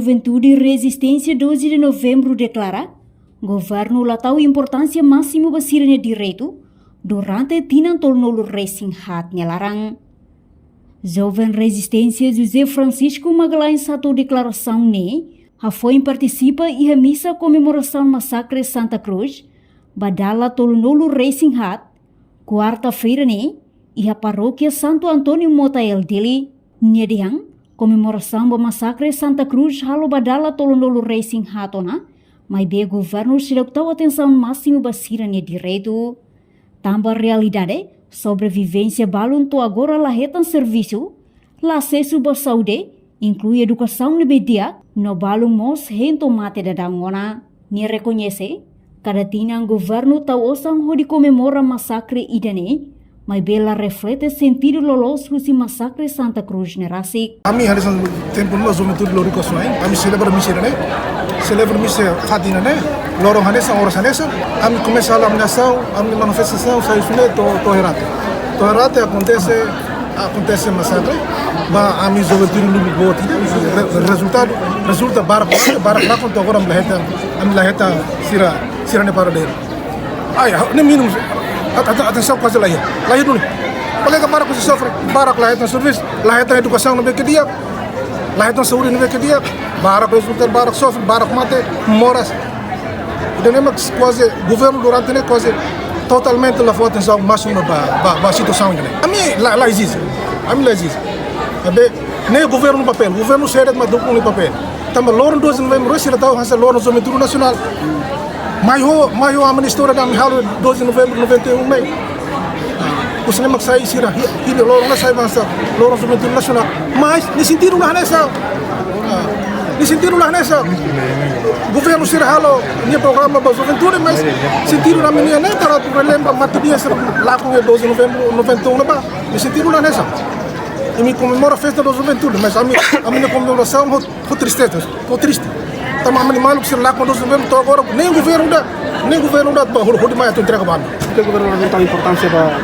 Juventude Resistência 12 de novembro declara governo latau importância máxima basirnya direito durante tinan tolnolo racing hat nyelarang. Jovem Resistência José Francisco Magalhães satu declaração foi participa e a missa comemoração massacre Santa Cruz badala tolnolo racing hat quarta-feira e a paróquia Santo Antônio Motael dele nyedihang comemoração do massacre Santa Cruz halo badala tolnolo racing hatona mas be governo tidak tahu atenção máximo basirnya direito. Tambah realidade sobrevivência balun to agora lahetan serviço la acesso ba saúde inclui educação lebih dia no balun mos hento mate da dangona ni reconhece cada tinang governo tau osang ho di comemora massacre idane mas bela reflete sentido lolos husi massacre Santa Cruz nerasik. Kami hari tempo nós juventude lori kosoi kami celebra missa celebra missa fatina lorong hanesa horas hanesa kami começa a laminação a manifestação sai sune to herate acontece massacre ba ami juventude lubi boti resulta barak lá quando agora am laheta sira ne para dele ai ne minum atenção quase lahir dulu colega barak se sofre barak laheta serviço laheta educação no que dia laheta saúde no que dia barak resulta barak sofre barak mate moras dan memang quase governo durante ne quase totalmente la foto atenção máxima ba situação ini ami la existe abe ne governo papel governo seret ma dukung ni papel tambah lorong 2 novembro sira tahu hasa lorong juventude nasional Mayo a ministra da Mihalo 12 de novembro de 91 Mei. O cinema que sai sira hile lorong na sai bangsa lorong juventude nasional. Mas ni sentiram lá nessa. Governo sira halo ni programa ba juventude mas sentiram na menina nem para tu lembra matudia sira lá com 12 de novembro 91 na ba. Ni sentiram lá nessa. E me comemora a festa da juventude, mas a minha comemoração foi tristeza, foi triste. Tama animal que se lá com 12 de novembro agora nem governo da hodi mais tu entrega banda. O governo não tem importância para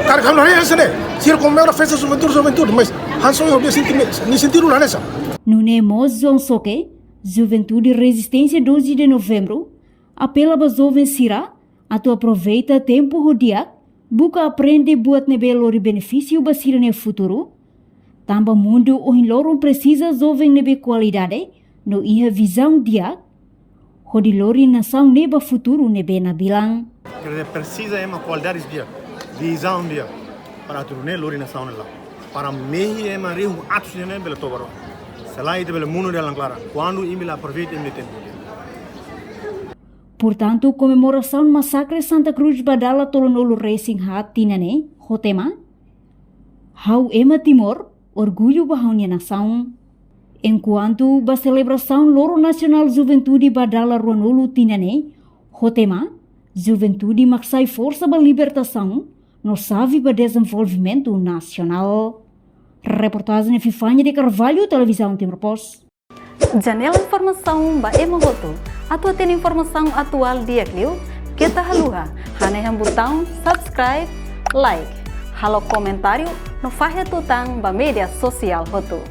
o cara não é essa né. Se comemora a festa da juventude, mas hanso eu nem sentiram lá nessa. Nune Mozon Soke, Juventude Resistência 12 de novembro, apela para jovem Sira, a tu aproveita tempo rodia, buka aprende buat nebelori benefício basira no futuro. Tambah mundo o lorong precisa jovem nebe qualidade, no ia visão dia, hodi lori nação neba futuro nebe na bilang. Precisa uma qualidade dia, visão dia, para turune lori nação lá. Para mehi uma riu atos ne bela tobaro. Selain itu bela mundo dalam clara. Quando imila aproveita imile tempo. Portanto, comemoração massacre Santa Cruz badala tolonolo racing hat tinane, hotema. Hau ema Timor, orgulho bahaunya nação. Enquanto a celebração Loro Nacional Juventude badala ruanolo tinane, hotema, Juventude maksai força ba libertação, no sabe ba desenvolvimento nacional. Reportagem Fifanya de Carvalho, Televisão Timor Post. Janela informação ba emogoto, atau tem informação atual dia kliu, kita haluha, hane yang botão subscribe, like, halo comentário, no fahe tutang ba media sosial hotu.